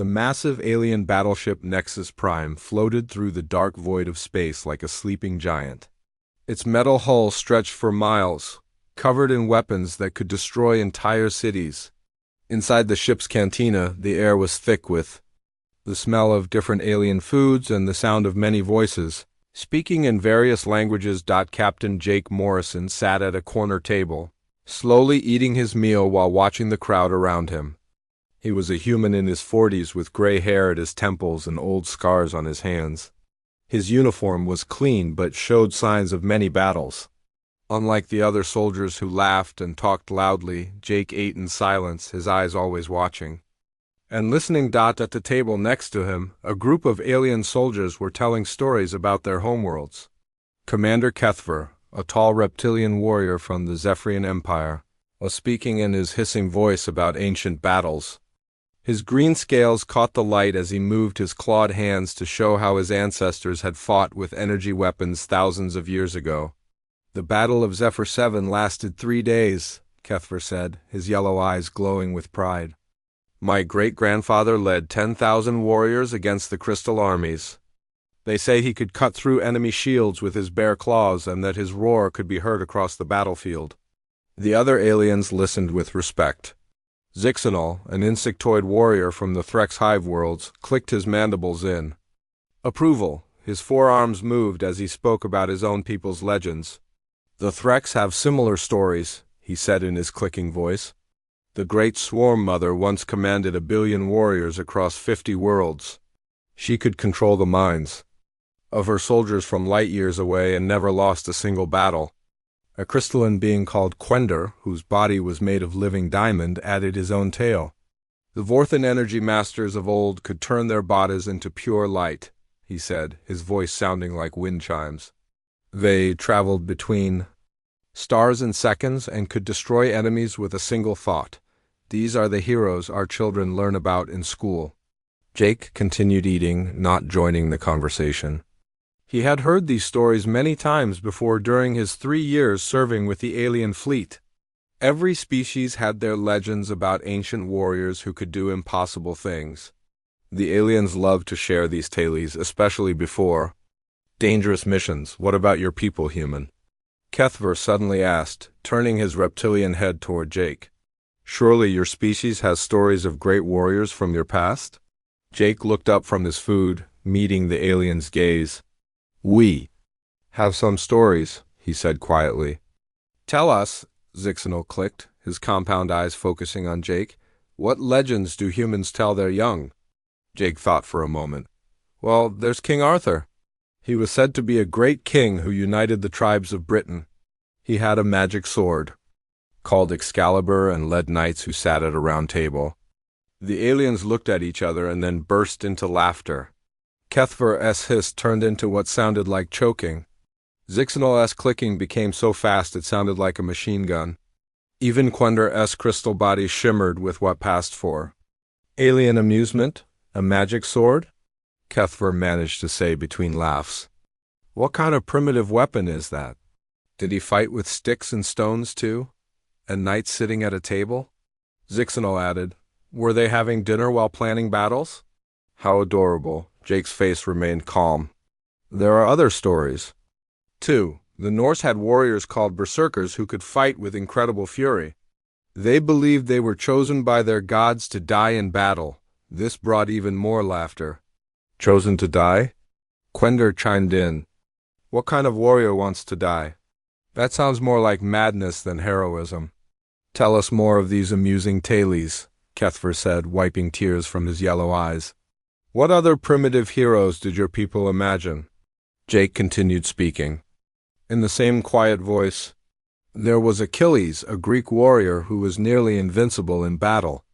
The massive alien battleship Nexus Prime floated through the dark void of space like a sleeping giant. Its metal hull stretched for miles, covered in weapons that could destroy entire cities. Inside the ship's cantina, the air was thick with the smell of different alien foods and the sound of many voices, speaking in various languages. Captain Jake Morrison sat at a corner table, slowly eating his meal while watching the crowd around him. He was a human in his 40s with gray hair at his temples and old scars on his hands. His uniform was clean but showed signs of many battles. Unlike the other soldiers who laughed and talked loudly, Jake ate in silence, his eyes always watching and listening. At the table next to him, a group of alien soldiers were telling stories about their homeworlds. Commander Kethver, a tall reptilian warrior from the Zephyrian Empire, was speaking in his hissing voice about ancient battles. His green scales caught the light as he moved his clawed hands to show how his ancestors had fought with energy weapons thousands of years ago. The Battle of Zephyr 7 lasted 3 days, Kethver said, his yellow eyes glowing with pride. My great-grandfather led 10,000 warriors against the Crystal armies. They say he could cut through enemy shields with his bare claws and that his roar could be heard across the battlefield. The other aliens listened with respect. Zixanol, an insectoid warrior from the Threx Hive worlds, clicked his mandibles in approval. His forearms moved as he spoke about his own people's legends. The Threx have similar stories, he said in his clicking voice. The Great Swarm Mother once commanded 1 billion warriors across 50 worlds. She could control the minds of her soldiers from light years away and never lost a single battle. A crystalline being called Quender, whose body was made of living diamond, added his own tale. The Vorthan energy masters of old could turn their bodies into pure light, he said, his voice sounding like wind chimes. They traveled between stars in seconds and could destroy enemies with a single thought. These are the heroes our children learn about in school. Jake continued eating, not joining the conversation. He had heard these stories many times before during his 3 years serving with the alien fleet. Every species had their legends about ancient warriors who could do impossible things. The aliens loved to share these tales, especially before dangerous missions. What about your people, human? Kethver suddenly asked, turning his reptilian head toward Jake. Surely your species has stories of great warriors from your past? Jake looked up from his food, meeting the alien's gaze. We have some stories, he said quietly. Tell us, Zixanol clicked, his compound eyes focusing on Jake. What legends do humans tell their young? Jake thought for a moment. Well, there's King Arthur. He was said to be a great king who united the tribes of Britain. He had a magic sword, called Excalibur, and led knights who sat at a round table. The aliens looked at each other and then burst into laughter. Kethver's hiss turned into what sounded like choking. Zixanol's clicking became so fast it sounded like a machine gun. Even Quender's crystal body shimmered with what passed for alien amusement. A magic sword? Kethver managed to say between laughs. What kind of primitive weapon is that? Did he fight with sticks and stones too? And knights sitting at a table? Zixanol added, were they having dinner while planning battles? How adorable. Jake's face remained calm. There are other stories. 2. The Norse had warriors called berserkers who could fight with incredible fury. They believed they were chosen by their gods to die in battle. This brought even more laughter. Chosen to die? Quender chimed in. What kind of warrior wants to die? That sounds more like madness than heroism. Tell us more of these amusing tales, Kethver said, wiping tears from his yellow eyes. What other primitive heroes did your people imagine? Jake continued speaking. In the same quiet voice, there was Achilles, a Greek warrior who was nearly invincible in battle,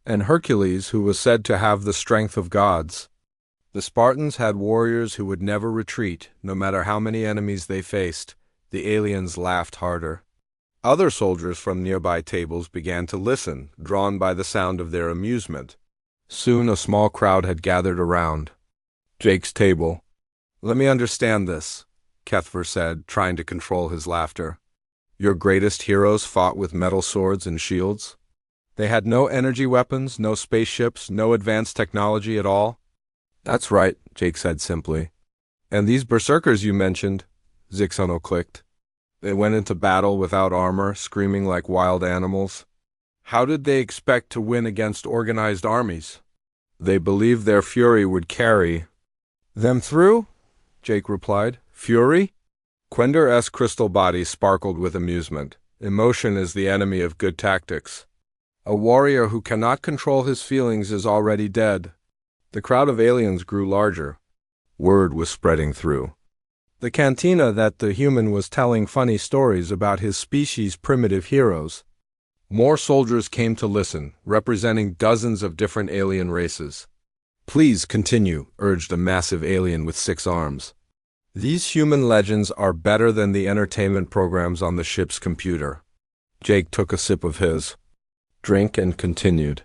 and Hercules, who was said to have the strength of gods. The Spartans had warriors who would never retreat, no matter how many enemies they faced. The aliens laughed harder. Other soldiers from nearby tables began to listen, drawn by the sound of their amusement. Soon a small crowd had gathered around Jake's table. Let me understand this, Kethver said, trying to control his laughter. Your greatest heroes fought with metal swords and shields? They had no energy weapons, no spaceships, no advanced technology at all? That's right, Jake said simply. And these berserkers you mentioned, Zixono clicked. They went into battle without armor, screaming like wild animals. How did they expect to win against organized armies? They believed their fury would carry them through, Jake replied. Fury? Quender's crystal body sparkled with amusement. Emotion is the enemy of good tactics. A warrior who cannot control his feelings is already dead. The crowd of aliens grew larger. Word was spreading through the cantina that the human was telling funny stories about his species' primitive heroes. More soldiers came to listen, representing dozens of different alien races. Please continue, urged a massive alien with 6 arms. These human legends are better than the entertainment programs on the ship's computer. Jake took a sip of his drink and continued.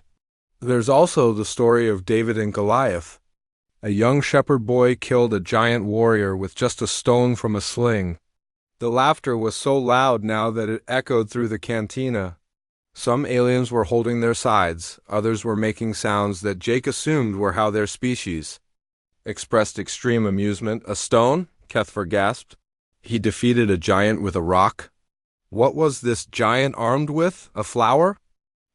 There's also the story of David and Goliath. A young shepherd boy killed a giant warrior with just a stone from a sling. The laughter was so loud now that it echoed through the cantina. Some aliens were holding their sides, others were making sounds that Jake assumed were how their species expressed extreme amusement. A stone? Kethfer gasped. He defeated a giant with a rock? What was this giant armed with? A flower?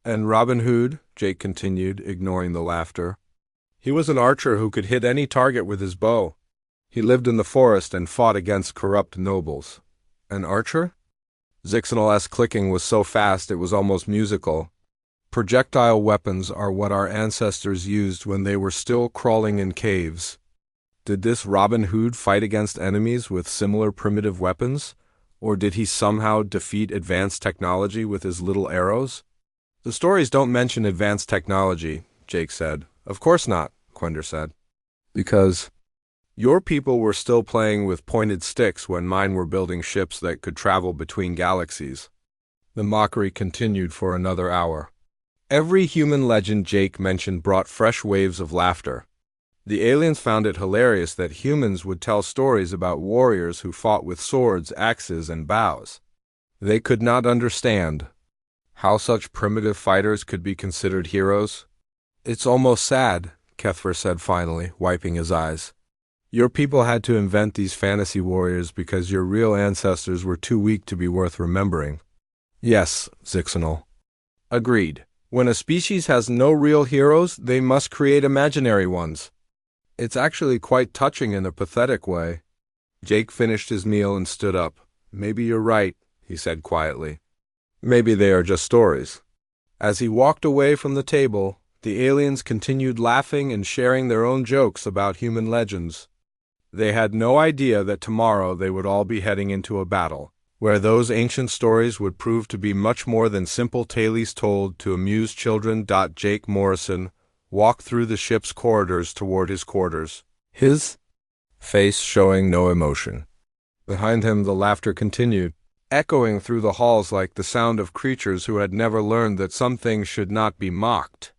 And Robin Hood, Jake continued, ignoring the laughter. He was an archer who could hit any target with his bow. He lived in the forest and fought against corrupt nobles. An archer? Zixonal's clicking was so fast it was almost musical. Projectile weapons are what our ancestors used when they were still crawling in caves. Did this Robin Hood fight against enemies with similar primitive weapons? Or did he somehow defeat advanced technology with his little arrows? The stories don't mention advanced technology, Jake said. Of course not, Quender said. Because your people were still playing with pointed sticks when mine were building ships that could travel between galaxies. The mockery continued for another hour. Every human legend Jake mentioned brought fresh waves of laughter. The aliens found it hilarious that humans would tell stories about warriors who fought with swords, axes, and bows. They could not understand how such primitive fighters could be considered heroes. It's almost sad, Kethfer said finally, wiping his eyes. Your people had to invent these fantasy warriors because your real ancestors were too weak to be worth remembering. Yes, Zixonal. Agreed. When a species has no real heroes, they must create imaginary ones. It's actually quite touching in a pathetic way. Jake finished his meal and stood up. Maybe you're right, he said quietly. Maybe they are just stories. As he walked away from the table, the aliens continued laughing and sharing their own jokes about human legends. They had no idea that tomorrow they would all be heading into a battle, where those ancient stories would prove to be much more than simple tales told to amuse children. Jake Morrison walked through the ship's corridors toward his quarters, his face showing no emotion. Behind him the laughter continued, echoing through the halls like the sound of creatures who had never learned that some things should not be mocked.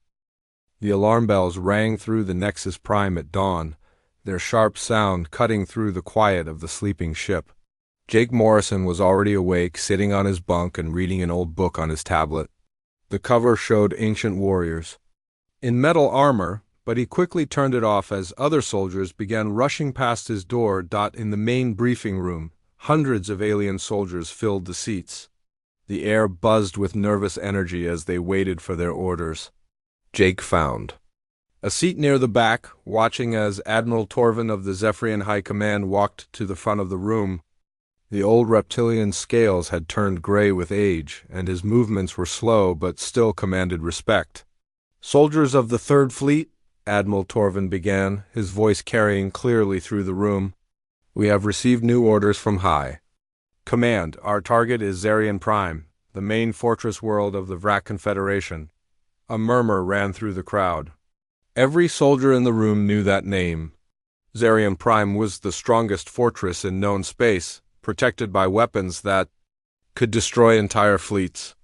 The alarm bells rang through the Nexus Prime at dawn, their sharp sound cutting through the quiet of the sleeping ship. Jake Morrison was already awake, sitting on his bunk and reading an old book on his tablet. The cover showed ancient warriors in metal armor, but he quickly turned it off as other soldiers began rushing past his door. In the main briefing room, hundreds of alien soldiers filled the seats. The air buzzed with nervous energy as they waited for their orders. Jake found a seat near the back, watching as Admiral Torvin of the Zephyrian High Command walked to the front of the room. The old reptilian scales had turned gray with age, and his movements were slow but still commanded respect. "Soldiers of the Third Fleet," Admiral Torvin began, his voice carrying clearly through the room, "we have received new orders from High Command. Our target is Zarian Prime, the main fortress world of the Vrak Confederation." A murmur ran through the crowd. Every soldier in the room knew that name. Zarian Prime was the strongest fortress in known space, protected by weapons that could destroy entire fleets.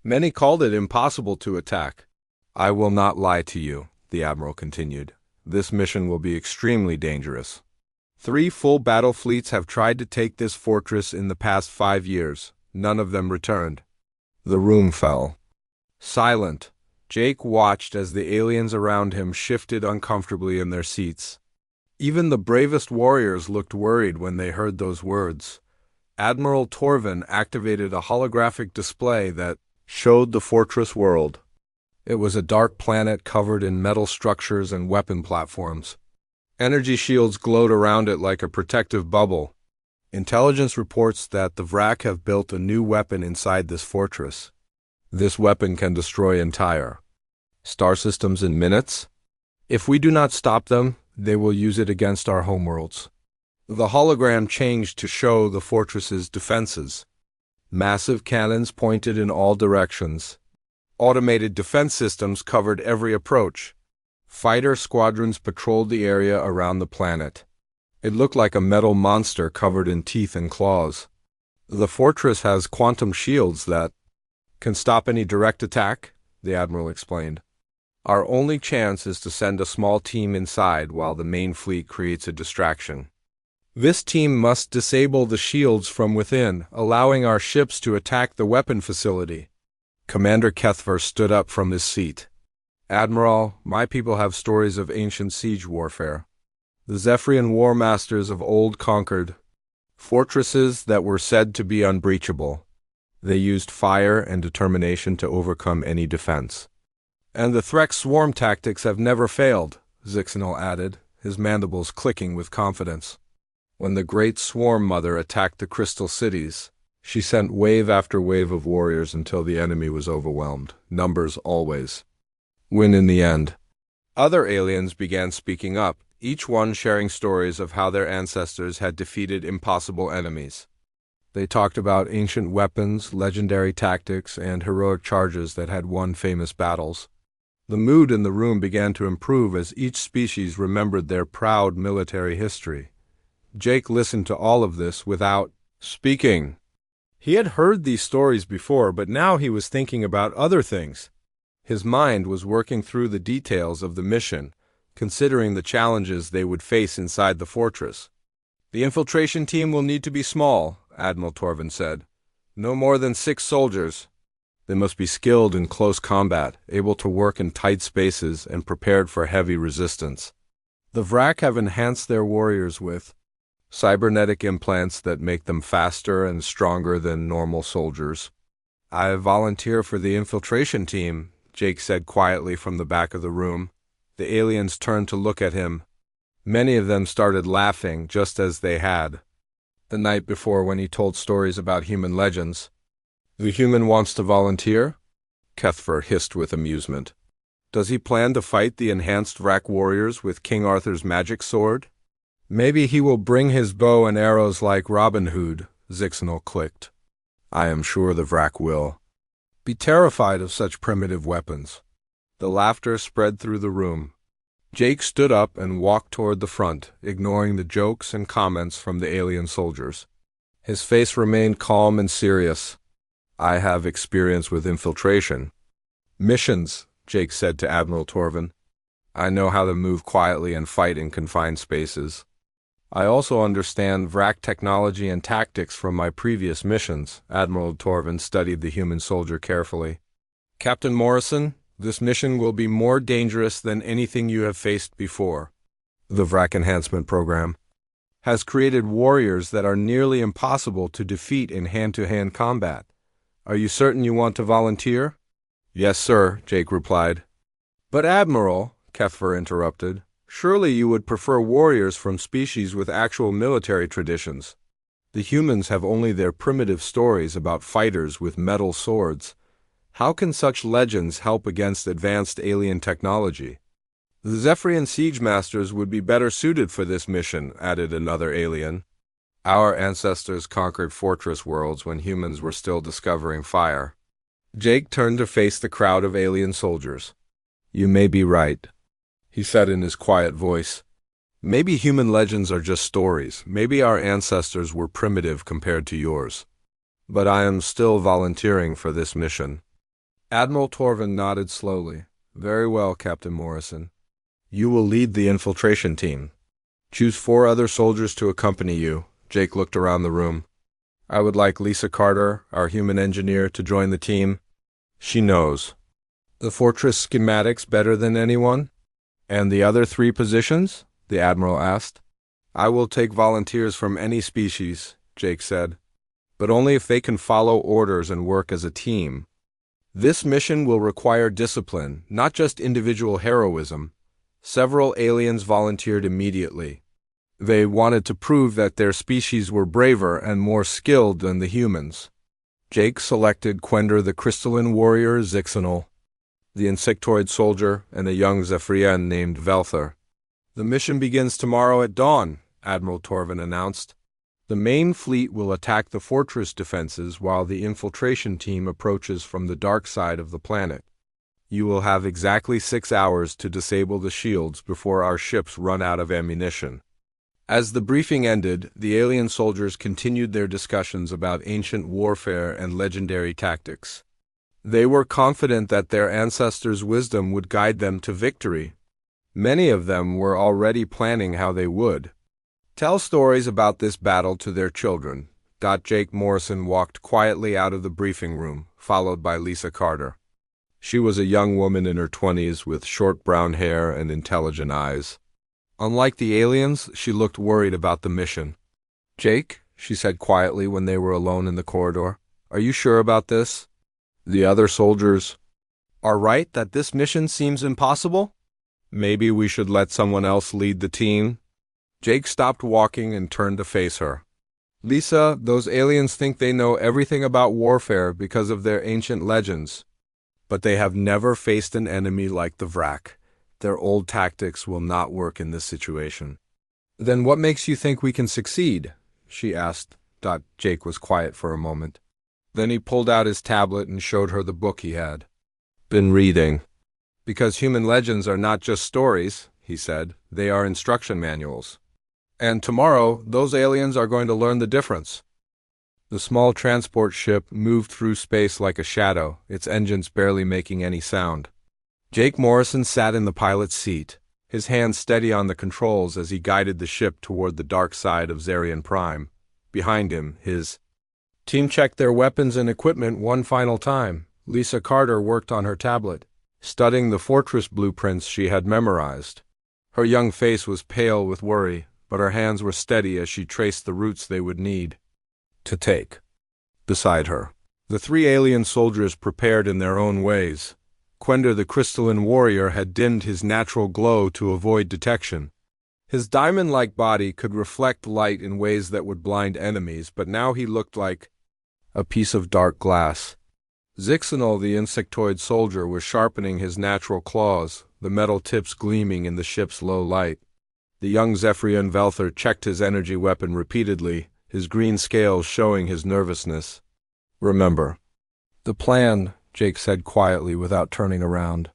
Many called it impossible to attack. "I will not lie to you," the Admiral continued. "This mission will be extremely dangerous. 3 full battle fleets have tried to take this fortress in the past 5 years. None of them returned." The room fell. Silent, Jake watched as the aliens around him shifted uncomfortably in their seats. Even the bravest warriors looked worried when they heard those words. Admiral Torvin activated a holographic display that showed the fortress world. It was a dark planet covered in metal structures and weapon platforms. Energy shields glowed around it like a protective bubble. Intelligence reports that the Vrak have built a new weapon inside this fortress. This weapon can destroy entire star systems in minutes. If we do not stop them, they will use it against our homeworlds. The hologram changed to show the fortress's defenses. Massive cannons pointed in all directions. Automated defense systems covered every approach. Fighter squadrons patrolled the area around the planet. It looked like a metal monster covered in teeth and claws. The fortress has quantum shields that can stop any direct attack, the Admiral explained. Our only chance is to send a small team inside while the main fleet creates a distraction. This team must disable the shields from within, allowing our ships to attack the weapon facility. Commander Kethver stood up from his seat. Admiral, my people have stories of ancient siege warfare. The Zephyrian war masters of old conquered fortresses that were said to be unbreachable. They used fire and determination to overcome any defense. And the Threk swarm tactics have never failed, Zixanil added, his mandibles clicking with confidence. When the great Swarm Mother attacked the Crystal Cities, she sent wave after wave of warriors until the enemy was overwhelmed. Numbers always win in the end. Other aliens began speaking up, each one sharing stories of how their ancestors had defeated impossible enemies. They talked about ancient weapons, legendary tactics, and heroic charges that had won famous battles. The mood in the room began to improve as each species remembered their proud military history. Jake listened to all of this without speaking. He had heard these stories before, but now he was thinking about other things. His mind was working through the details of the mission, considering the challenges they would face inside the fortress. The infiltration team will need to be small, Admiral Torvin said. No more than 6 soldiers. They must be skilled in close combat, able to work in tight spaces, and prepared for heavy resistance. The Vrak have enhanced their warriors with cybernetic implants that make them faster and stronger than normal soldiers. I volunteer for the infiltration team, Jake said quietly from the back of the room. The aliens turned to look at him. Many of them started laughing just as they had the night before when he told stories about human legends. The human wants to volunteer? Kethver hissed with amusement. Does he plan to fight the enhanced Vrak warriors with King Arthur's magic sword? Maybe he will bring his bow and arrows like Robin Hood, Zixanil clicked. I am sure the Vrak will be terrified of such primitive weapons. The laughter spread through the room. Jake stood up and walked toward the front, ignoring the jokes and comments from the alien soldiers. His face remained calm and serious. I have experience with infiltration. Missions, Jake said to Admiral Torvin. I know how to move quietly and fight in confined spaces. I also understand Vrak technology and tactics from my previous missions. Admiral Torvin studied the human soldier carefully. Captain Morrison, this mission will be more dangerous than anything you have faced before. The Vrak Enhancement Program has created warriors that are nearly impossible to defeat in hand-to-hand combat. Are you certain you want to volunteer? Yes, sir, Jake replied. But Admiral, Kethver interrupted, surely you would prefer warriors from species with actual military traditions. The humans have only their primitive stories about fighters with metal swords. How can such legends help against advanced alien technology? The Zephyrian siege masters would be better suited for this mission, added another alien. Our ancestors conquered fortress worlds when humans were still discovering fire. Jake turned to face the crowd of alien soldiers. You may be right, he said in his quiet voice. Maybe human legends are just stories. Maybe our ancestors were primitive compared to yours. But I am still volunteering for this mission. Admiral Torvin nodded slowly. Very well, Captain Morrison. You will lead the infiltration team. Choose 4 other soldiers to accompany you. Jake looked around the room. I would like Lisa Carter, our human engineer, to join the team. She knows The fortress schematics better than anyone? And the other 3 positions? The admiral asked. I will take volunteers from any species, Jake said, but only if they can follow orders and work as a team. This mission will require discipline, not just individual heroism. Several aliens volunteered immediately. They wanted to prove that their species were braver and more skilled than the humans. Jake selected Quender the crystalline warrior Zixanal, the insectoid soldier, and a young Zephyrian named Velther. The mission begins tomorrow at dawn, Admiral Torvin announced. The main fleet will attack the fortress defenses while the infiltration team approaches from the dark side of the planet. You will have exactly 6 hours to disable the shields before our ships run out of ammunition. As the briefing ended, the alien soldiers continued their discussions about ancient warfare and legendary tactics. They were confident that their ancestors' wisdom would guide them to victory. Many of them were already planning how they would. Tell stories about this battle to their children. Jake Morrison walked quietly out of the briefing room, followed by Lisa Carter. She was a young woman in her 20s with short brown hair and intelligent eyes. Unlike the aliens, she looked worried about the mission. Jake, she said quietly when they were alone in the corridor, are you sure about this? The other soldiers are right that this mission seems impossible? Maybe we should let someone else lead the team? Jake stopped walking and turned to face her. Lisa, those aliens think they know everything about warfare because of their ancient legends. But they have never faced an enemy like the Vrak. Their old tactics will not work in this situation. Then what makes you think we can succeed? She asked. Jake was quiet for a moment. Then he pulled out his tablet and showed her the book he had been reading. Because human legends are not just stories, he said, they are instruction manuals. And tomorrow, those aliens are going to learn the difference. The small transport ship moved through space like a shadow, its engines barely making any sound. Jake Morrison sat in the pilot's seat, his hands steady on the controls as he guided the ship toward the dark side of Zarian Prime. Behind him, his team checked their weapons and equipment one final time. Lisa Carter worked on her tablet, studying the fortress blueprints she had memorized. Her young face was pale with worry, but her hands were steady as she traced the routes they would need to take. Beside her, the 3 alien soldiers prepared in their own ways. Quender the crystalline warrior had dimmed his natural glow to avoid detection. His diamond-like body could reflect light in ways that would blind enemies, but now he looked like a piece of dark glass. Zixanal, the insectoid soldier, was sharpening his natural claws, the metal tips gleaming in the ship's low light. The young Zephyrian Velther checked his energy weapon repeatedly, his green scales showing his nervousness. Remember the plan, Jake said quietly without turning around.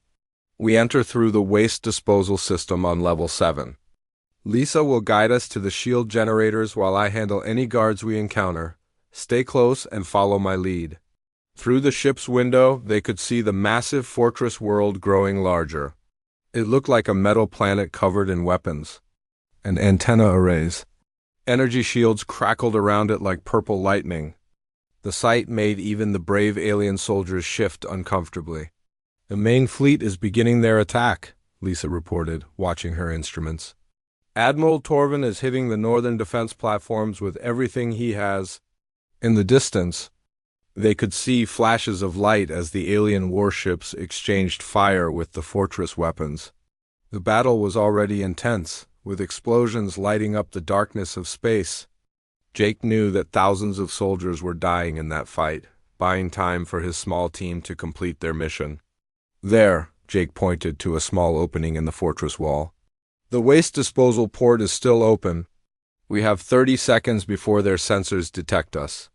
We enter through the waste disposal system on level 7. Lisa will guide us to the shield generators while I handle any guards we encounter. Stay close and follow my lead. Through the ship's window, they could see the massive fortress world growing larger. It looked like a metal planet covered in weapons and antenna arrays. Energy shields crackled around it like purple lightning. The sight made even the brave alien soldiers shift uncomfortably. The main fleet is beginning their attack, Lisa reported, watching her instruments. Admiral Torvin is hitting the northern defense platforms with everything he has. In the distance, they could see flashes of light as the alien warships exchanged fire with the fortress weapons. The battle was already intense, with explosions lighting up the darkness of space. Jake knew that thousands of soldiers were dying in that fight, buying time for his small team to complete their mission. There, Jake pointed to a small opening in the fortress wall. The waste disposal port is still open. We have 30 seconds before their sensors detect us.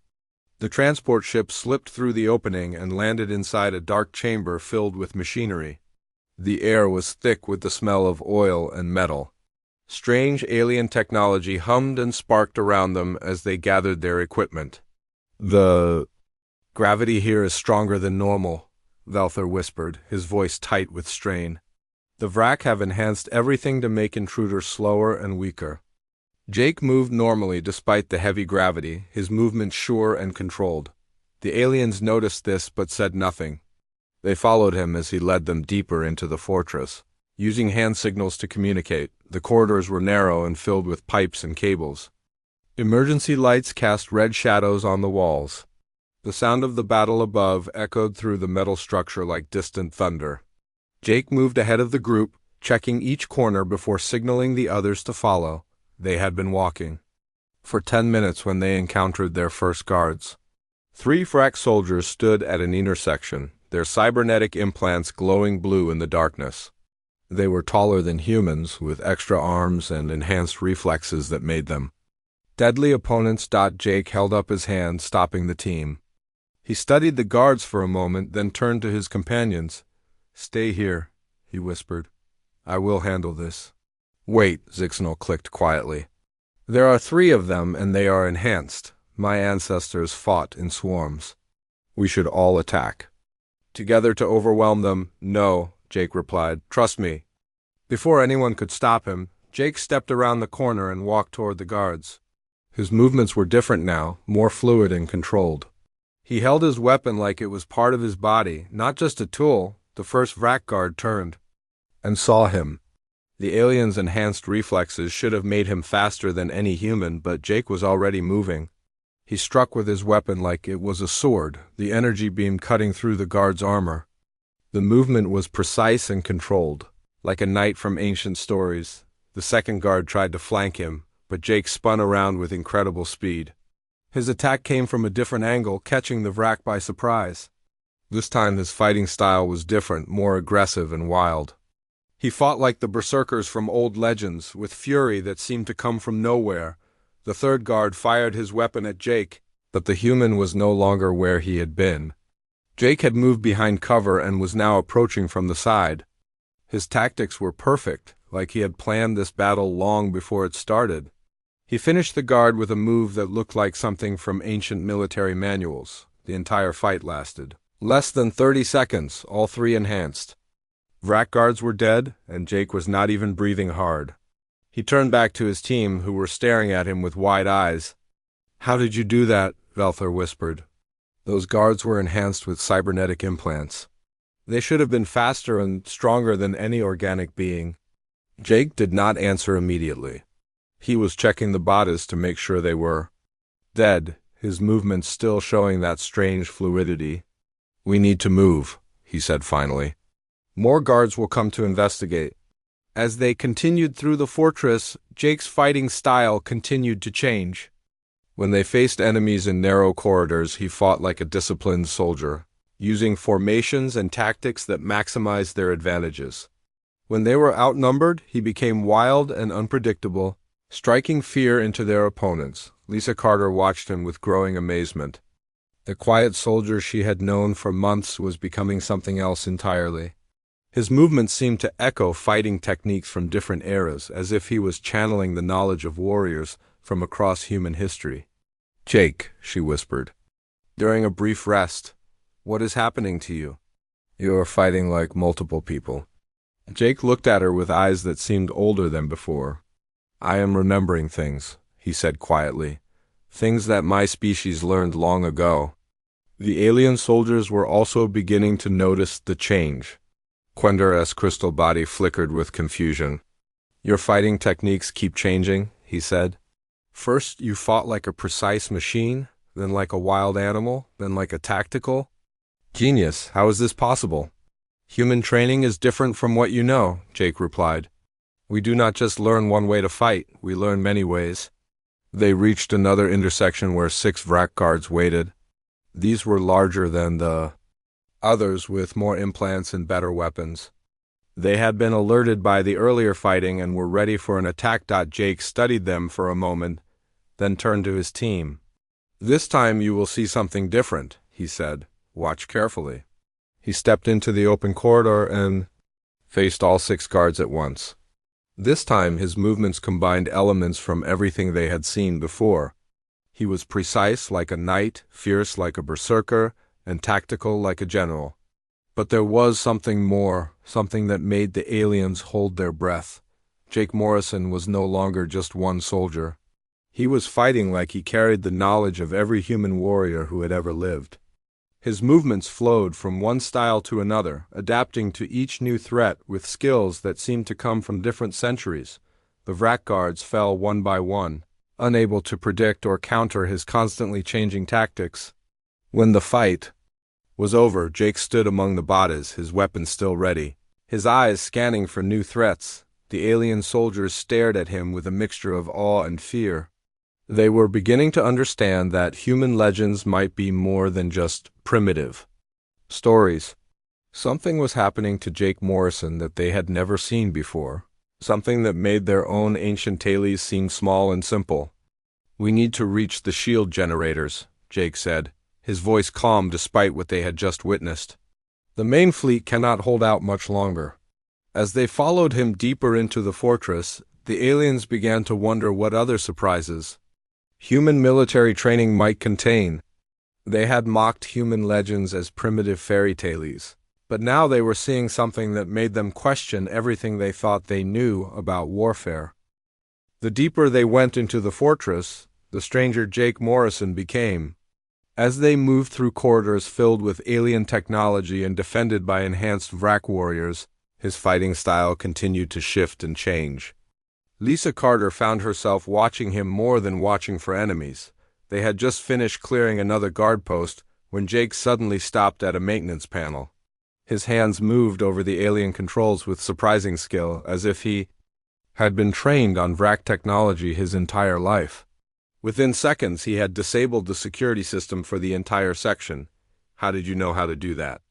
The transport ship slipped through the opening and landed inside a dark chamber filled with machinery. The air was thick with the smell of oil and metal. Strange alien technology hummed and sparked around them as they gathered their equipment. The gravity here is stronger than normal, Velther whispered, his voice tight with strain. The Vrak have enhanced everything to make intruders slower and weaker. Jake moved normally despite the heavy gravity, his movements sure and controlled. The aliens noticed this but said nothing. They followed him as he led them deeper into the fortress. Using hand signals to communicate, the corridors were narrow and filled with pipes and cables. Emergency lights cast red shadows on the walls. The sound of the battle above echoed through the metal structure like distant thunder. Jake moved ahead of the group, checking each corner before signaling the others to follow. They had been walking for 10 minutes when they encountered their first guards. 3 Vrak soldiers stood at an intersection, their cybernetic implants glowing blue in the darkness. They were taller than humans, with extra arms and enhanced reflexes that made them deadly opponents. Jake held up his hand, stopping the team. He studied the guards for a moment, then turned to his companions. "Stay here," he whispered. "I will handle this." "Wait," Zixnal clicked quietly. "There are 3 of them, and they are enhanced. My ancestors fought in swarms. We should all attack together to overwhelm them." "No," Jake replied. "Trust me." Before anyone could stop him, Jake stepped around the corner and walked toward the guards. His movements were different now, more fluid and controlled. He held his weapon like it was part of his body, not just a tool. The first Vrak guard turned and saw him. The alien's enhanced reflexes should have made him faster than any human, but Jake was already moving. He struck with his weapon like it was a sword, the energy beam cutting through the guard's armor. The movement was precise and controlled, like a knight from ancient stories. The second guard tried to flank him, but Jake spun around with incredible speed. His attack came from a different angle, catching the Vrak by surprise. This time his fighting style was different, more aggressive and wild. He fought like the berserkers from old legends, with fury that seemed to come from nowhere. The third guard fired his weapon at Jake, but the human was no longer where he had been. Jake had moved behind cover and was now approaching from the side. His tactics were perfect, like he had planned this battle long before it started. He finished the guard with a move that looked like something from ancient military manuals. The entire fight lasted less than 30 seconds, all 3 enhanced. Vrak guards were dead, and Jake was not even breathing hard. He turned back to his team, who were staring at him with wide eyes. "How did you do that?" Velther whispered. "Those guards were enhanced with cybernetic implants. They should have been faster and stronger than any organic being." Jake did not answer immediately. He was checking the bodies to make sure they were dead, his movements still showing that strange fluidity. "We need to move," he said finally. "More guards will come to investigate." As they continued through the fortress, Jake's fighting style continued to change. When they faced enemies in narrow corridors, he fought like a disciplined soldier, using formations and tactics that maximized their advantages. When they were outnumbered, he became wild and unpredictable, striking fear into their opponents. Lisa Carter watched him with growing amazement. The quiet soldier she had known for months was becoming something else entirely. His movements seemed to echo fighting techniques from different eras, as if he was channeling the knowledge of warriors from across human history. "Jake," she whispered, during a brief rest, "what is happening to you?" "You are fighting like multiple people." Jake looked at her with eyes that seemed older than before. "I am remembering things," he said quietly, "things that my species learned long ago." The alien soldiers were also beginning to notice the change. Quender's crystal body flickered with confusion. "Your fighting techniques keep changing," he said. "First you fought like a precise machine, then like a wild animal, then like a tactical. Genius, how is this possible?" "Human training is different from what you know," Jake replied. "We do not just learn one way to fight, we learn many ways." They reached another intersection where 6 Vrak guards waited. These were larger than the others, with more implants and better weapons. They had been alerted by the earlier fighting and were ready for an attack. Jake studied them for a moment, then turned to his team. "This time you will see something different," he said. "Watch carefully." He stepped into the open corridor and faced all 6 guards at once. This time his movements combined elements from everything they had seen before. He was precise like a knight, fierce like a berserker, and tactical like a general. But there was something more, something that made the aliens hold their breath. Jake Morrison was no longer just one soldier. He was fighting like he carried the knowledge of every human warrior who had ever lived. His movements flowed from one style to another, adapting to each new threat with skills that seemed to come from different centuries. The Vrak guards fell one by one, unable to predict or counter his constantly changing tactics. When the fight was over, Jake stood among the bodies, his weapon still ready, his eyes scanning for new threats. The alien soldiers stared at him with a mixture of awe and fear. They were beginning to understand that human legends might be more than just primitive stories. Something was happening to Jake Morrison that they had never seen before, something that made their own ancient tales seem small and simple. "We need to reach the shield generators," Jake said, his voice calm despite what they had just witnessed. "The main fleet cannot hold out much longer." As they followed him deeper into the fortress, the aliens began to wonder what other surprises human military training might contain. They had mocked human legends as primitive fairy tales, but now they were seeing something that made them question everything they thought they knew about warfare. The deeper they went into the fortress, the stranger Jake Morrison became. As they moved through corridors filled with alien technology and defended by enhanced Vrak warriors, his fighting style continued to shift and change. Lisa Carter found herself watching him more than watching for enemies. They had just finished clearing another guard post when Jake suddenly stopped at a maintenance panel. His hands moved over the alien controls with surprising skill, as if he had been trained on Vrak technology his entire life. Within seconds, he had disabled the security system for the entire section. "How did you know how to do that?"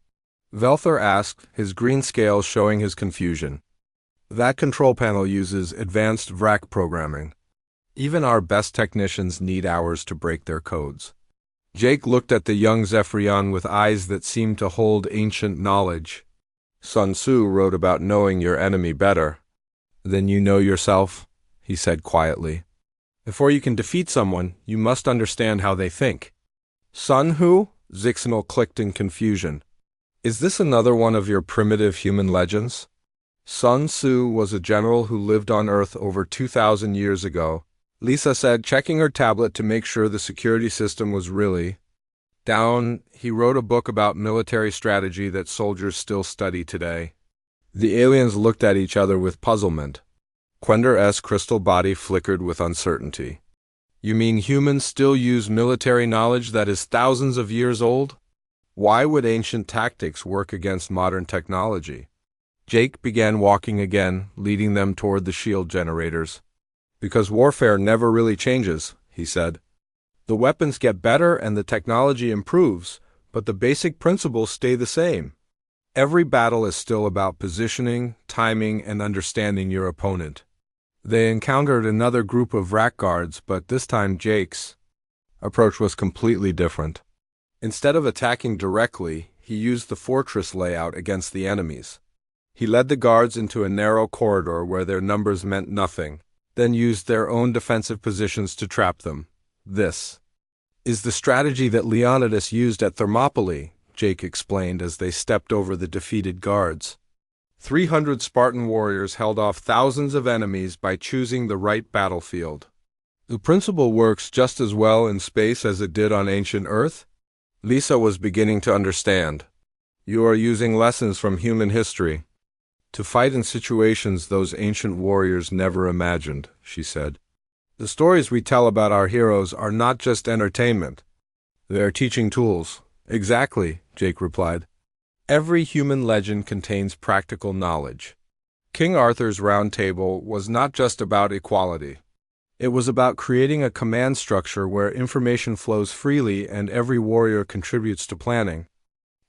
Velthor asked, his green scales showing his confusion. "That control panel uses advanced Vrak programming. Even our best technicians need hours to break their codes." Jake looked at the young Zephyrion with eyes that seemed to hold ancient knowledge. "Sun Tzu wrote about knowing your enemy better than you know yourself," he said quietly. "Before you can defeat someone, you must understand how they think." "Sun who?" Zixinal clicked in confusion. "Is this another one of your primitive human legends?" "Sun Tzu was a general who lived on Earth over 2,000 years ago," Lisa said, checking her tablet to make sure the security system was really down. "He wrote a book about military strategy that soldiers still study today." The aliens looked at each other with puzzlement. Quender's crystal body flickered with uncertainty. "You mean humans still use military knowledge that is thousands of years old? Why would ancient tactics work against modern technology?" Jake began walking again, leading them toward the shield generators. "Because warfare never really changes," he said. "The weapons get better and the technology improves, but the basic principles stay the same. Every battle is still about positioning, timing, and understanding your opponent." They encountered another group of Vrak guards, but this time Jake's approach was completely different. Instead of attacking directly, he used the fortress layout against the enemies. He led the guards into a narrow corridor where their numbers meant nothing, then used their own defensive positions to trap them. "This is the strategy that Leonidas used at Thermopylae," Jake explained as they stepped over the defeated guards. 300 Spartan warriors held off thousands of enemies by choosing the right battlefield. "The principle works just as well in space as it did on ancient Earth?" Lisa was beginning to understand. "You are using lessons from human history to fight in situations those ancient warriors never imagined," she said. "The stories we tell about our heroes are not just entertainment. They are teaching tools." "Exactly," Jake replied. "Every human legend contains practical knowledge." King Arthur's Round Table was not just about equality. It was about creating a command structure where information flows freely and every warrior contributes to planning.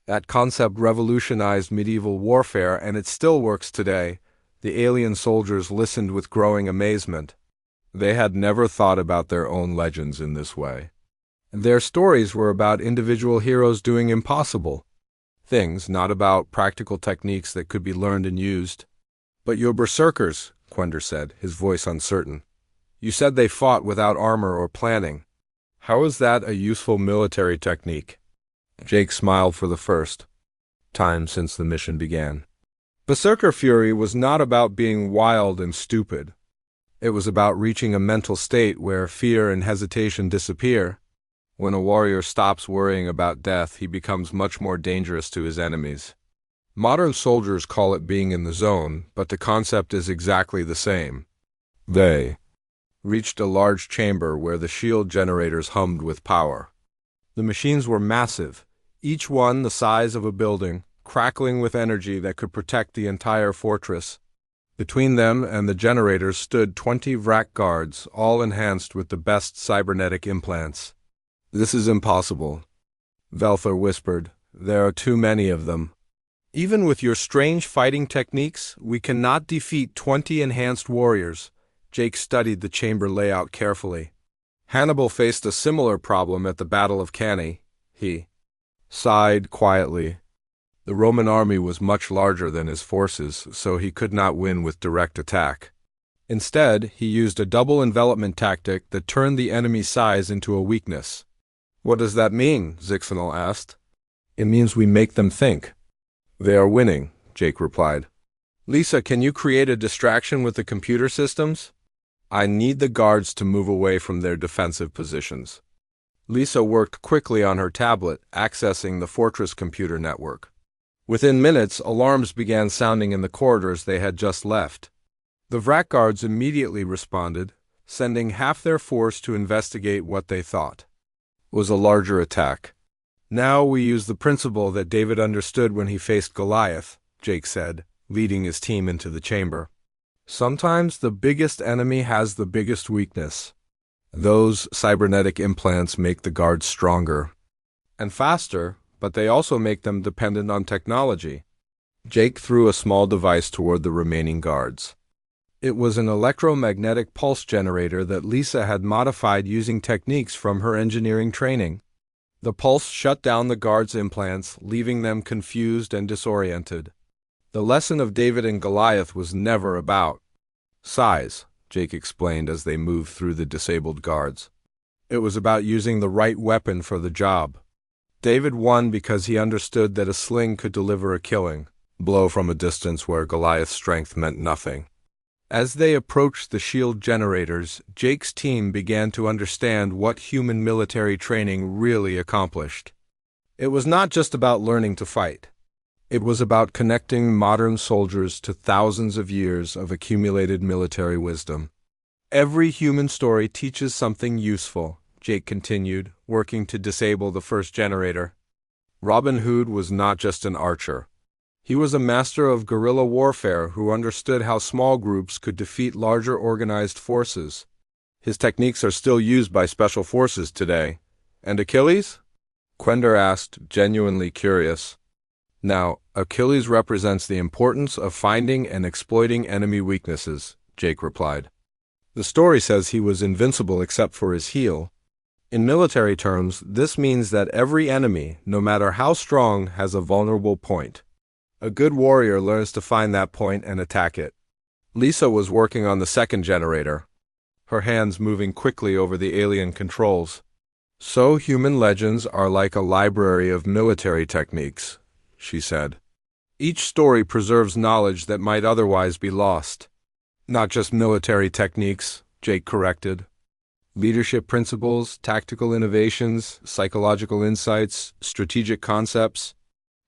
That concept revolutionized medieval warfare, and it still works today. The alien soldiers listened with growing amazement. They had never thought about their own legends in this way. Their stories were about individual heroes doing impossible things, not about practical techniques that could be learned and used. "But your berserkers," Quender said, his voice uncertain. "You said they fought without armor or planning. How is that a useful military technique?" Jake smiled for the first time since the mission began. Berserker fury was not about being wild and stupid. It was about reaching a mental state where fear and hesitation disappear. When a warrior stops worrying about death, he becomes much more dangerous to his enemies. Modern soldiers call it being in the zone, but the concept is exactly the same. They reached a large chamber where the shield generators hummed with power. The machines were massive, each one the size of a building, crackling with energy that could protect the entire fortress. Between them and the generators stood 20 Vrak guards, all enhanced with the best cybernetic implants. "This is impossible," Velthor whispered. "There are too many of them. Even with your strange fighting techniques, we cannot defeat 20 enhanced warriors." Jake studied the chamber layout carefully. Hannibal faced a similar problem at the Battle of Cannae. He sighed quietly. The Roman army was much larger than his forces, so he could not win with direct attack. Instead, he used a double envelopment tactic that turned the enemy's size into a weakness. "What does that mean?" Zixanal asked. "It means we make them think." "They are winning," Jake replied. "Lisa, can you create a distraction with the computer systems? I need the guards to move away from their defensive positions." Lisa worked quickly on her tablet, accessing the fortress computer network. Within minutes, alarms began sounding in the corridors they had just left. The Vrak guards immediately responded, sending half their force to investigate what they thought was a larger attack. "Now we use the principle that David understood when he faced Goliath," Jake said, leading his team into the chamber. "Sometimes the biggest enemy has the biggest weakness. Those cybernetic implants make the guards stronger and faster, but they also make them dependent on technology." Jake threw a small device toward the remaining guards. It was an electromagnetic pulse generator that Lisa had modified using techniques from her engineering training. The pulse shut down the guards' implants, leaving them confused and disoriented. The lesson of David and Goliath was never about size, Jake explained as they moved through the disabled guards. It was about using the right weapon for the job. David won because he understood that a sling could deliver a killing blow from a distance where Goliath's strength meant nothing. As they approached the shield generators, Jake's team began to understand what human military training really accomplished. It was not just about learning to fight. It was about connecting modern soldiers to thousands of years of accumulated military wisdom. "Every human story teaches something useful," Jake continued, working to disable the first generator. Robin Hood was not just an archer. He was a master of guerrilla warfare who understood how small groups could defeat larger organized forces. His techniques are still used by special forces today. "And Achilles?" Quender asked, genuinely curious. "Now, Achilles represents the importance of finding and exploiting enemy weaknesses," Jake replied. "The story says he was invincible except for his heel. In military terms, this means that every enemy, no matter how strong, has a vulnerable point. A good warrior learns to find that point and attack it." Lisa was working on the second generator, her hands moving quickly over the alien controls. "So human legends are like a library of military techniques," she said. "Each story preserves knowledge that might otherwise be lost." "Not just military techniques," Jake corrected. "Leadership principles, tactical innovations, psychological insights, strategic concepts.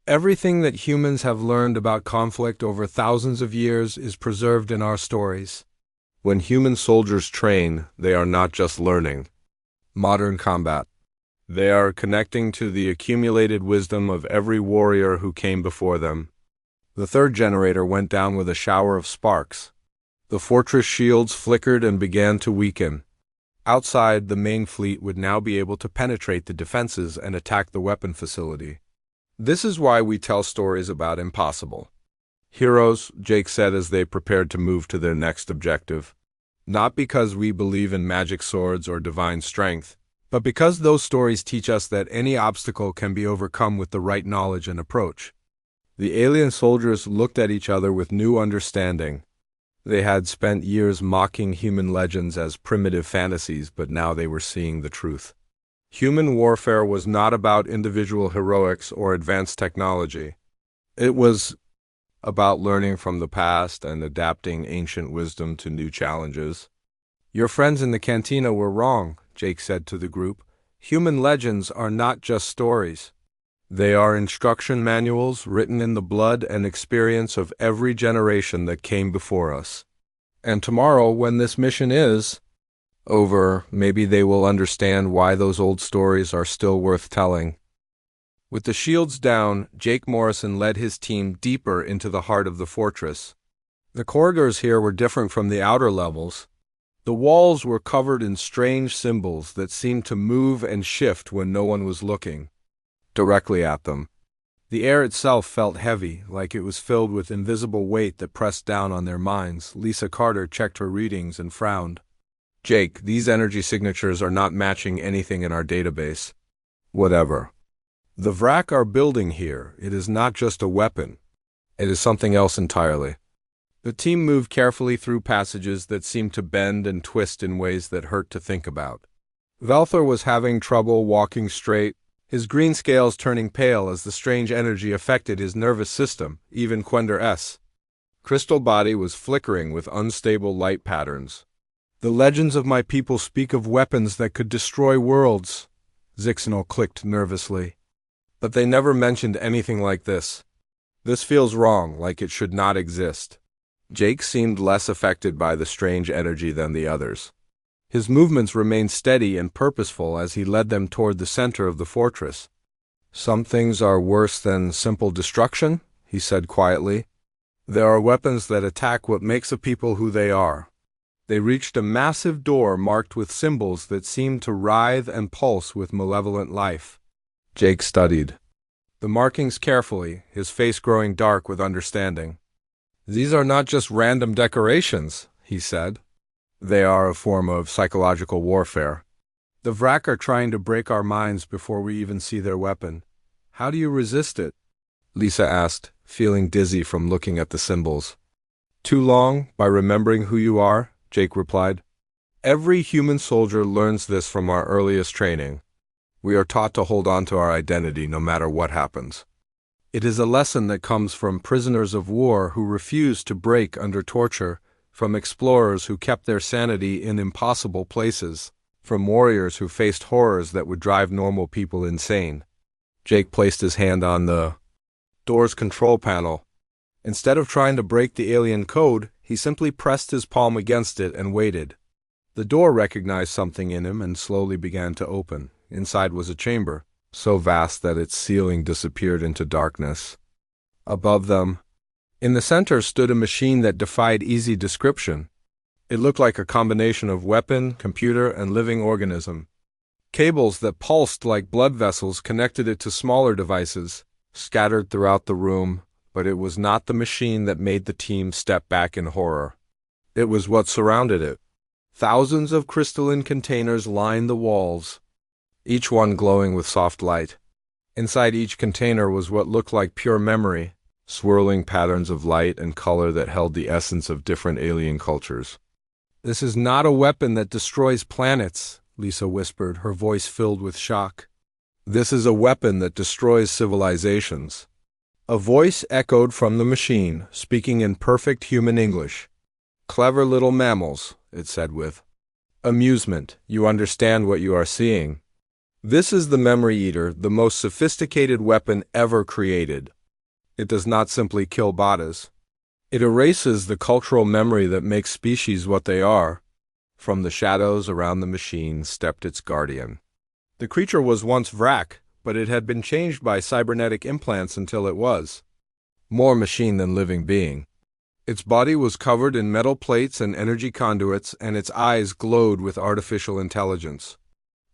Everything that humans have learned about conflict over thousands of years is preserved in our stories." When human soldiers train, they are not just learning modern combat. They are connecting to the accumulated wisdom of every warrior who came before them. The third generator went down with a shower of sparks. The fortress shields flickered and began to weaken. Outside, the main fleet would now be able to penetrate the defenses and attack the weapon facility. "This is why we tell stories about impossible heroes," Jake said as they prepared to move to their next objective. "Not because we believe in magic swords or divine strength, but because those stories teach us that any obstacle can be overcome with the right knowledge and approach." The alien soldiers looked at each other with new understanding. They had spent years mocking human legends as primitive fantasies, but now they were seeing the truth. Human warfare was not about individual heroics or advanced technology. It was about learning from the past and adapting ancient wisdom to new challenges. "Your friends in the cantina were wrong," Jake said to the group. Human legends are not just stories. They are instruction manuals written in the blood and experience of every generation that came before us. And tomorrow, when this mission is over, maybe they will understand why those old stories are still worth telling. With the shields down, Jake Morrison led his team deeper into the heart of the fortress. The corridors here were different from the outer levels. The walls were covered in strange symbols that seemed to move and shift when no one was looking directly at them. The air itself felt heavy, like it was filled with invisible weight that pressed down on their minds. Lisa Carter checked her readings and frowned. Jake, these energy signatures are not matching anything in our database. Whatever. The Vrak are building here. It is not just a weapon. It is something else entirely. The team moved carefully through passages that seemed to bend and twist in ways that hurt to think about. Velthor was having trouble walking straight, his green scales turning pale as the strange energy affected his nervous system, even Quender's crystal body was flickering with unstable light patterns. The legends of my people speak of weapons that could destroy worlds, Zixinal clicked nervously. But they never mentioned anything like this. This feels wrong, like it should not exist. Jake seemed less affected by the strange energy than the others. His movements remained steady and purposeful as he led them toward the center of the fortress. Some things are worse than simple destruction, he said quietly. There are weapons that attack what makes a people who they are. They reached a massive door marked with symbols that seemed to writhe and pulse with malevolent life. Jake studied the markings carefully, his face growing dark with understanding. These are not just random decorations, he said. They are a form of psychological warfare. The Vrak are trying to break our minds before we even see their weapon. How do you resist it? Lisa asked, feeling dizzy from looking at the symbols. Too long, by remembering who you are, Jake replied. Every human soldier learns this from our earliest training. We are taught to hold on to our identity no matter what happens. It is a lesson that comes from prisoners of war who refuse to break under torture, from explorers who kept their sanity in impossible places, from warriors who faced horrors that would drive normal people insane. Jake placed his hand on the door's control panel. Instead of trying to break the alien code, he simply pressed his palm against it and waited. The door recognized something in him and slowly began to open. Inside was a chamber, so vast that its ceiling disappeared into darkness. Above them, in the center, stood a machine that defied easy description. It looked like a combination of weapon, computer, and living organism. Cables that pulsed like blood vessels connected it to smaller devices, scattered throughout the room, but it was not the machine that made the team step back in horror. It was what surrounded it. Thousands of crystalline containers lined the walls, each one glowing with soft light. Inside each container was what looked like pure memory, swirling patterns of light and color that held the essence of different alien cultures. This is not a weapon that destroys planets, Lisa whispered, her voice filled with shock. This is a weapon that destroys civilizations. A voice echoed from the machine, speaking in perfect human English. Clever little mammals, it said with amusement. You understand what you are seeing. This is the Memory Eater, the most sophisticated weapon ever created. It does not simply kill bodies. It erases the cultural memory that makes species what they are. From the shadows around the machine stepped its guardian. The creature was once Vrak, but it had been changed by cybernetic implants until it was more machine than living being. Its body was covered in metal plates and energy conduits, and its eyes glowed with artificial intelligence.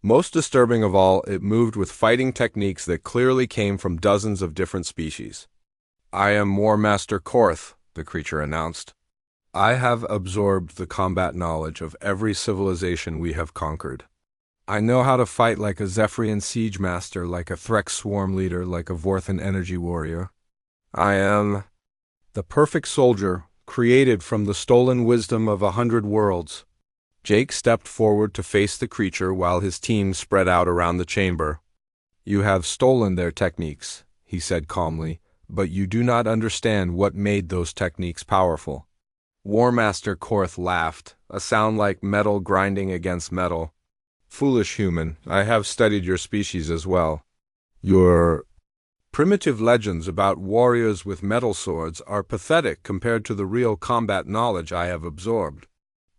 Most disturbing of all, it moved with fighting techniques that clearly came from dozens of different species. I am War Master Korth, the creature announced. I have absorbed the combat knowledge of every civilization we have conquered. I know how to fight like a Zephyrian siege master, like a Threx swarm leader, like a Vorthan energy warrior. I am the perfect soldier, created from the stolen wisdom of 100 worlds. Jake stepped forward to face the creature while his team spread out around the chamber. You have stolen their techniques, he said calmly, but you do not understand what made those techniques powerful. War Master Korth laughed, a sound like metal grinding against metal. Foolish human, I have studied your species as well. Your primitive legends about warriors with metal swords are pathetic compared to the real combat knowledge I have absorbed.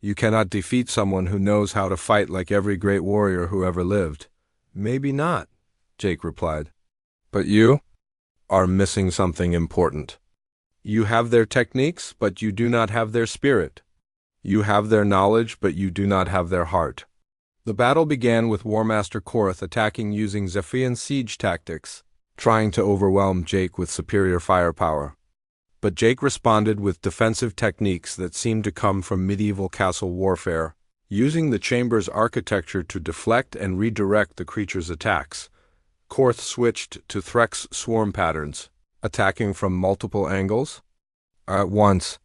You cannot defeat someone who knows how to fight like every great warrior who ever lived. Maybe not, Jake replied. But you are missing something important. You have their techniques, but you do not have their spirit. You have their knowledge, but you do not have their heart. The battle began with War Master Korth attacking using Zephian siege tactics, trying to overwhelm Jake with superior firepower. But Jake responded with defensive techniques that seemed to come from medieval castle warfare, using the chamber's architecture to deflect and redirect the creature's attacks. Korth switched to Threx swarm patterns, attacking from multiple angles. At once,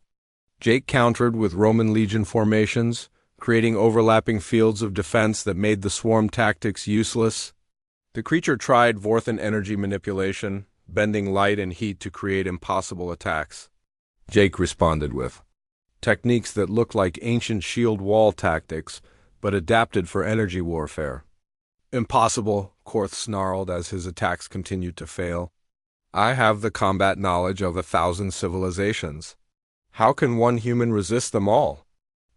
Jake countered with Roman legion formations, creating overlapping fields of defense that made the swarm tactics useless. The creature tried Vorthan energy manipulation, bending light and heat to create impossible attacks. Jake responded with techniques that looked like ancient shield wall tactics, but adapted for energy warfare. Impossible, Korth snarled as his attacks continued to fail. I have the combat knowledge of 1,000 civilizations. How can one human resist them all?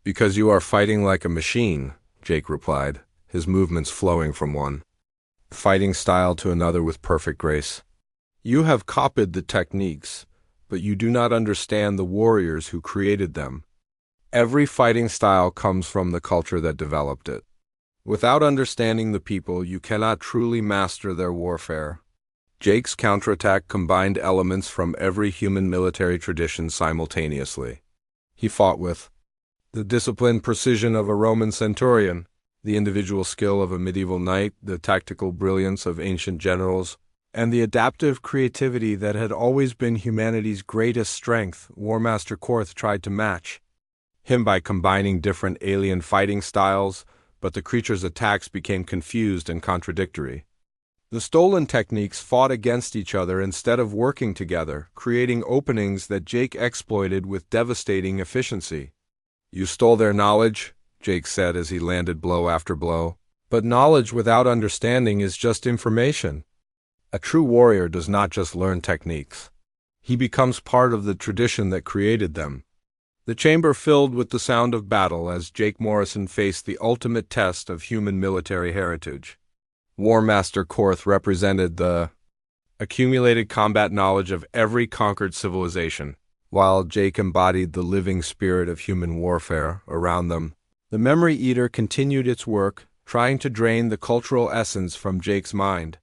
Because you are fighting like a machine, Jake replied, his movements flowing from one fighting style to another with perfect grace. You have copied the techniques, but you do not understand the warriors who created them. Every fighting style comes from the culture that developed it. Without understanding the people, you cannot truly master their warfare. Jake's counterattack combined elements from every human military tradition simultaneously. He fought with the disciplined precision of a Roman centurion, the individual skill of a medieval knight, the tactical brilliance of ancient generals, and the adaptive creativity that had always been humanity's greatest strength. War Master Korth tried to match him by combining different alien fighting styles, but the creature's attacks became confused and contradictory. The stolen techniques fought against each other instead of working together, creating openings that Jake exploited with devastating efficiency. You stole their knowledge, Jake said as he landed blow after blow. But knowledge without understanding is just information. A true warrior does not just learn techniques. He becomes part of the tradition that created them. The chamber filled with the sound of battle as Jake Morrison faced the ultimate test of human military heritage. War Master Korth represented the accumulated combat knowledge of every conquered civilization, while Jake embodied the living spirit of human warfare around them. The Memory Eater continued its work, trying to drain the cultural essence from Jake's mind.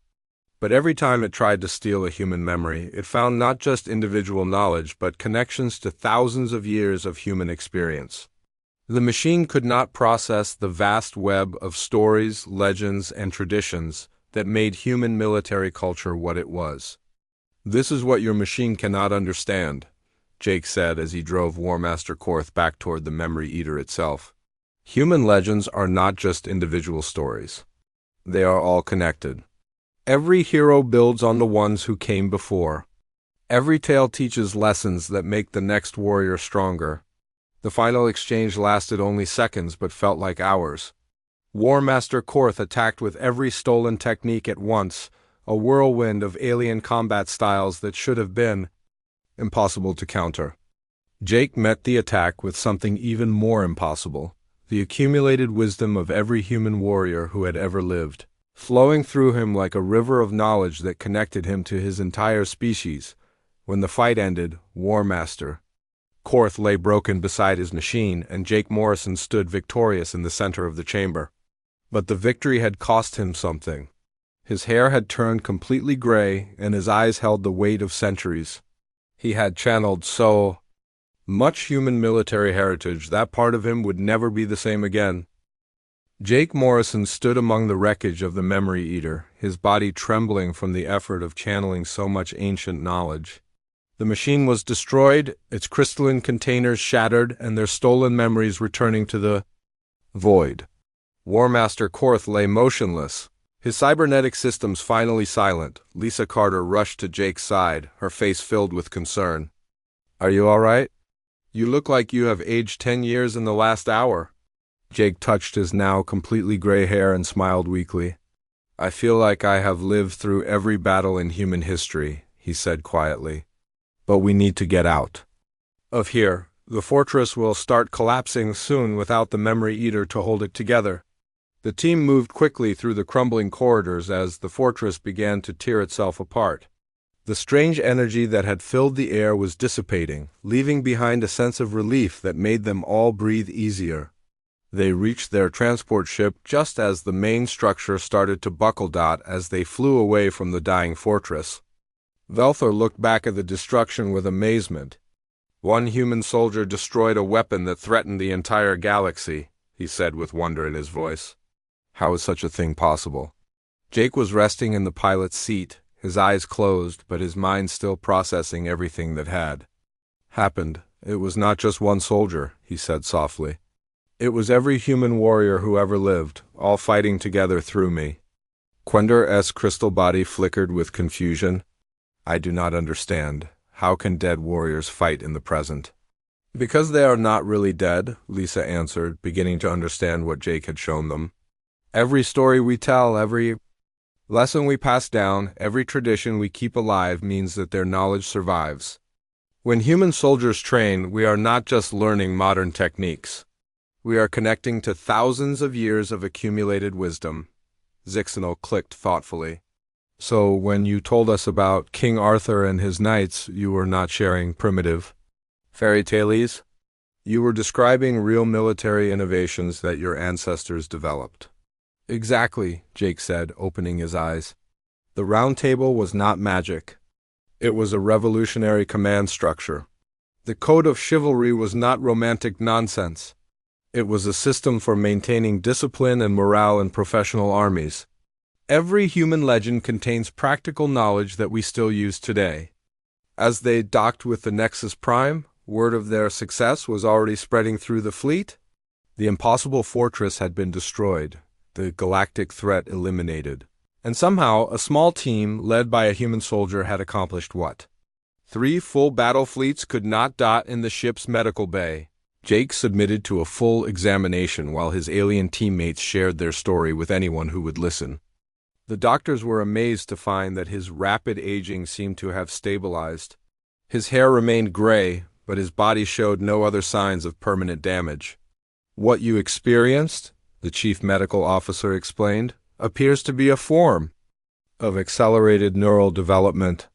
But every time it tried to steal a human memory, it found not just individual knowledge, but connections to thousands of years of human experience. The machine could not process the vast web of stories, legends, and traditions that made human military culture what it was. This is what your machine cannot understand, Jake said as he drove War Master Korth back toward the Memory Eater itself. Human legends are not just individual stories. They are all connected. Every hero builds on the ones who came before. Every tale teaches lessons that make the next warrior stronger. The final exchange lasted only seconds but felt like hours. War Master Korth attacked with every stolen technique at once, a whirlwind of alien combat styles that should have been impossible to counter. Jake met the attack with something even more impossible, the accumulated wisdom of every human warrior who had ever lived, flowing through him like a river of knowledge that connected him to his entire species. When the fight ended, War Master Korth lay broken beside his machine, and Jake Morrison stood victorious in the center of the chamber. But the victory had cost him something. His hair had turned completely gray, and his eyes held the weight of centuries. He had channeled so much human military heritage that part of him would never be the same again. Jake Morrison stood among the wreckage of the Memory Eater, his body trembling from the effort of channeling so much ancient knowledge. The machine was destroyed, its crystalline containers shattered, and their stolen memories returning to the void. War Master Korth lay motionless, his cybernetic systems finally silent. Lisa Carter rushed to Jake's side, her face filled with concern. "Are you all right? You look like you have aged 10 years in the last hour." Jake touched his now completely gray hair and smiled weakly. I feel like I have lived through every battle in human history, he said quietly. But we need to get out of here. The fortress will start collapsing soon without the Memory Eater to hold it together. The team moved quickly through the crumbling corridors as the fortress began to tear itself apart. The strange energy that had filled the air was dissipating, leaving behind a sense of relief that made them all breathe easier. They reached their transport ship just as the main structure started to buckle as they flew away from the dying fortress. Velthor looked back at the destruction with amazement. One human soldier destroyed a weapon that threatened the entire galaxy, he said with wonder in his voice. How is such a thing possible? Jake was resting in the pilot's seat, his eyes closed, but his mind still processing everything that had happened. It was not just one soldier, he said softly. It was every human warrior who ever lived, all fighting together through me. Quender's crystal body flickered with confusion. I do not understand. How can dead warriors fight in the present? Because they are not really dead, Lisa answered, beginning to understand what Jake had shown them. Every story we tell, every lesson we pass down, every tradition we keep alive means that their knowledge survives. When human soldiers train, we are not just learning modern techniques. We are connecting to thousands of years of accumulated wisdom. Zixanel clicked thoughtfully. So when you told us about King Arthur and his knights, you were not sharing primitive fairy tales? You were describing real military innovations that your ancestors developed. Exactly, Jake said, opening his eyes. The Round Table was not magic. It was a revolutionary command structure. The Code of Chivalry was not romantic nonsense. It was a system for maintaining discipline and morale in professional armies. Every human legend contains practical knowledge that we still use today. As they docked with the Nexus Prime, word of their success was already spreading through the fleet. The impossible fortress had been destroyed, the galactic threat eliminated. And somehow, a small team, led by a human soldier, had accomplished what? 3 full battle fleets could not dot in the ship's medical bay. Jake submitted to a full examination while his alien teammates shared their story with anyone who would listen. The doctors were amazed to find that his rapid aging seemed to have stabilized. His hair remained gray, but his body showed no other signs of permanent damage. What you experienced, the chief medical officer explained, appears to be a form of accelerated neural development.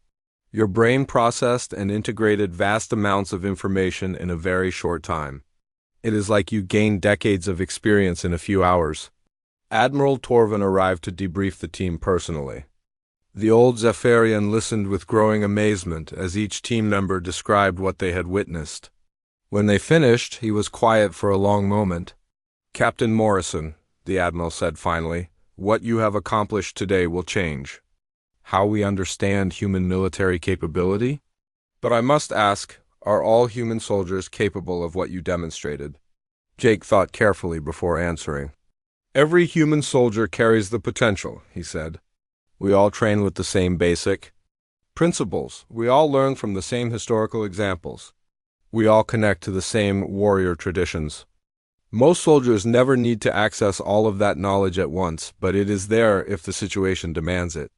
Your brain processed and integrated vast amounts of information in a very short time. It is like you gained decades of experience in a few hours. Admiral Torvin arrived to debrief the team personally. The old Zephyrian listened with growing amazement as each team member described what they had witnessed. When they finished, he was quiet for a long moment. Captain Morrison, the Admiral said finally, what you have accomplished today will change how we understand human military capability. But I must ask, are all human soldiers capable of what you demonstrated? Jake thought carefully before answering. Every human soldier carries the potential, he said. We all train with the same basic principles. We all learn from the same historical examples. We all connect to the same warrior traditions. Most soldiers never need to access all of that knowledge at once, but it is there if the situation demands it.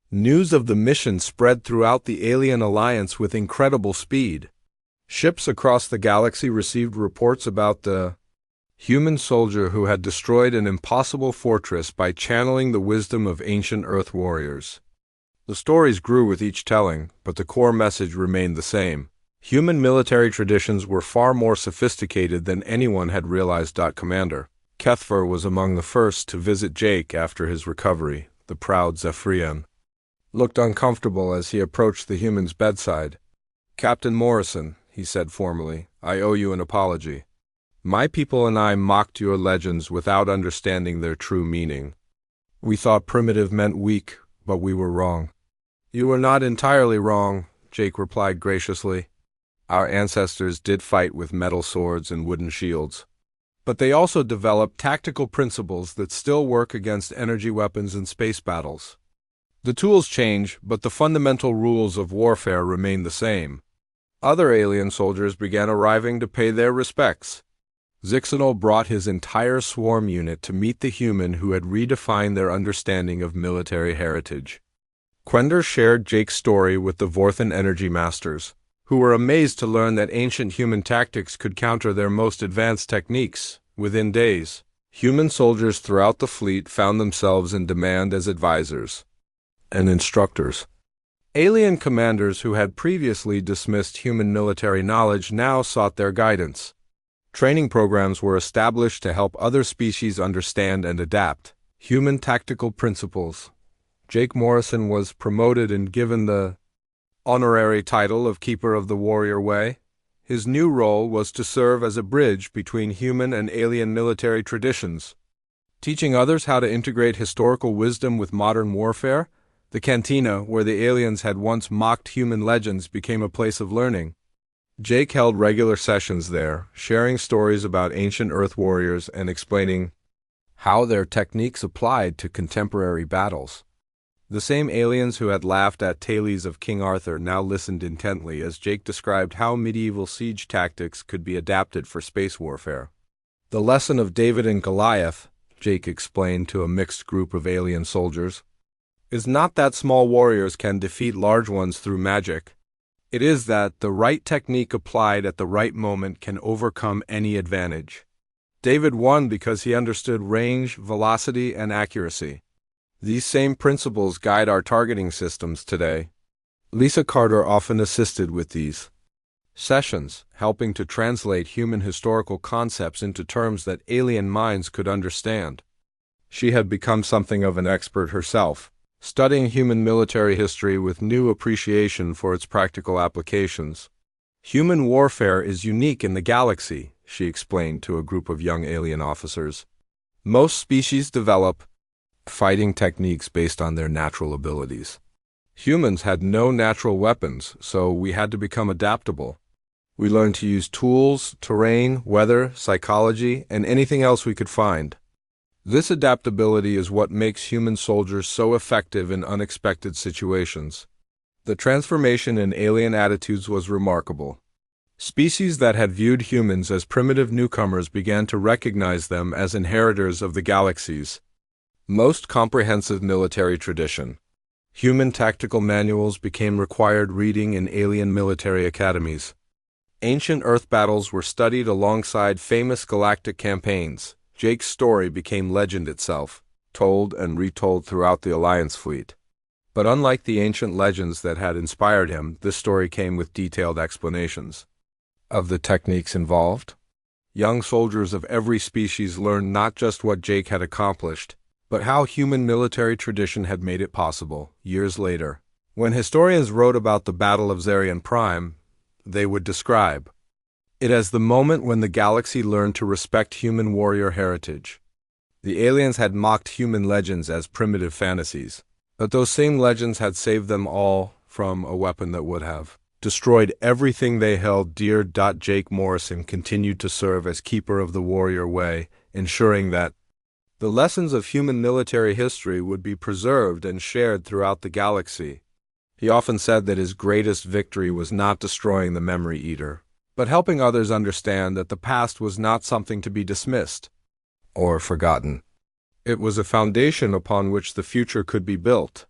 News of the mission spread throughout the alien alliance with incredible speed. Ships across the galaxy received reports about the human soldier who had destroyed an impossible fortress by channeling the wisdom of ancient Earth warriors. The stories grew with each telling, but the core message remained the same. Human military traditions were far more sophisticated than anyone had realized. Commander Kethfer was among the first to visit Jake after his recovery. The proud Zephyrian looked uncomfortable as he approached the human's bedside. Captain Morrison, he said formally, I owe you an apology. My people and I mocked your legends without understanding their true meaning. We thought primitive meant weak, but we were wrong. You were not entirely wrong, Jake replied graciously. Our ancestors did fight with metal swords and wooden shields. But they also developed tactical principles that still work against energy weapons and space battles. The tools change, but the fundamental rules of warfare remain the same. Other alien soldiers began arriving to pay their respects. Zixanol brought his entire swarm unit to meet the human who had redefined their understanding of military heritage. Quender shared Jake's story with the Vorthan energy masters, who were amazed to learn that ancient human tactics could counter their most advanced techniques within days. Human soldiers throughout the fleet found themselves in demand as advisors and instructors. Alien commanders who had previously dismissed human military knowledge now sought their guidance. Training programs were established to help other species understand and adapt human tactical principles. Jake Morrison was promoted and given the honorary title of Keeper of the Warrior Way. His new role was to serve as a bridge between human and alien military traditions. Teaching others how to integrate historical wisdom with modern warfare, the cantina, where the aliens had once mocked human legends, became a place of learning. Jake held regular sessions there, sharing stories about ancient Earth warriors and explaining how their techniques applied to contemporary battles. The same aliens who had laughed at tales of King Arthur now listened intently as Jake described how medieval siege tactics could be adapted for space warfare. The lesson of David and Goliath, Jake explained to a mixed group of alien soldiers, is not that small warriors can defeat large ones through magic. It is that the right technique applied at the right moment can overcome any advantage. David won because he understood range, velocity, and accuracy. These same principles guide our targeting systems today. Lisa Carter often assisted with these sessions, helping to translate human historical concepts into terms that alien minds could understand. She had become something of an expert herself, studying human military history with new appreciation for its practical applications. Human warfare is unique in the galaxy, she explained to a group of young alien officers. Most species develop fighting techniques based on their natural abilities. Humans had no natural weapons, so we had to become adaptable. We learned to use tools, terrain, weather, psychology, and anything else we could find. This adaptability is what makes human soldiers so effective in unexpected situations. The transformation in alien attitudes was remarkable. Species that had viewed humans as primitive newcomers began to recognize them as inheritors of the galaxy's most comprehensive military tradition. Human tactical manuals became required reading in alien military academies. Ancient Earth battles were studied alongside famous galactic campaigns. Jake's story became legend itself, told and retold throughout the Alliance fleet. But unlike the ancient legends that had inspired him, this story came with detailed explanations of the techniques involved. Young soldiers of every species learned not just what Jake had accomplished, but how human military tradition had made it possible. Years later, when historians wrote about the Battle of Zarian Prime, they would describe it as the moment when the galaxy learned to respect human warrior heritage. The aliens had mocked human legends as primitive fantasies, but those same legends had saved them all from a weapon that would have destroyed everything they held dear. Jake Morrison continued to serve as Keeper of the Warrior Way, ensuring that the lessons of human military history would be preserved and shared throughout the galaxy. He often said that his greatest victory was not destroying the Memory Eater, but helping others understand that the past was not something to be dismissed or forgotten. It was a foundation upon which the future could be built.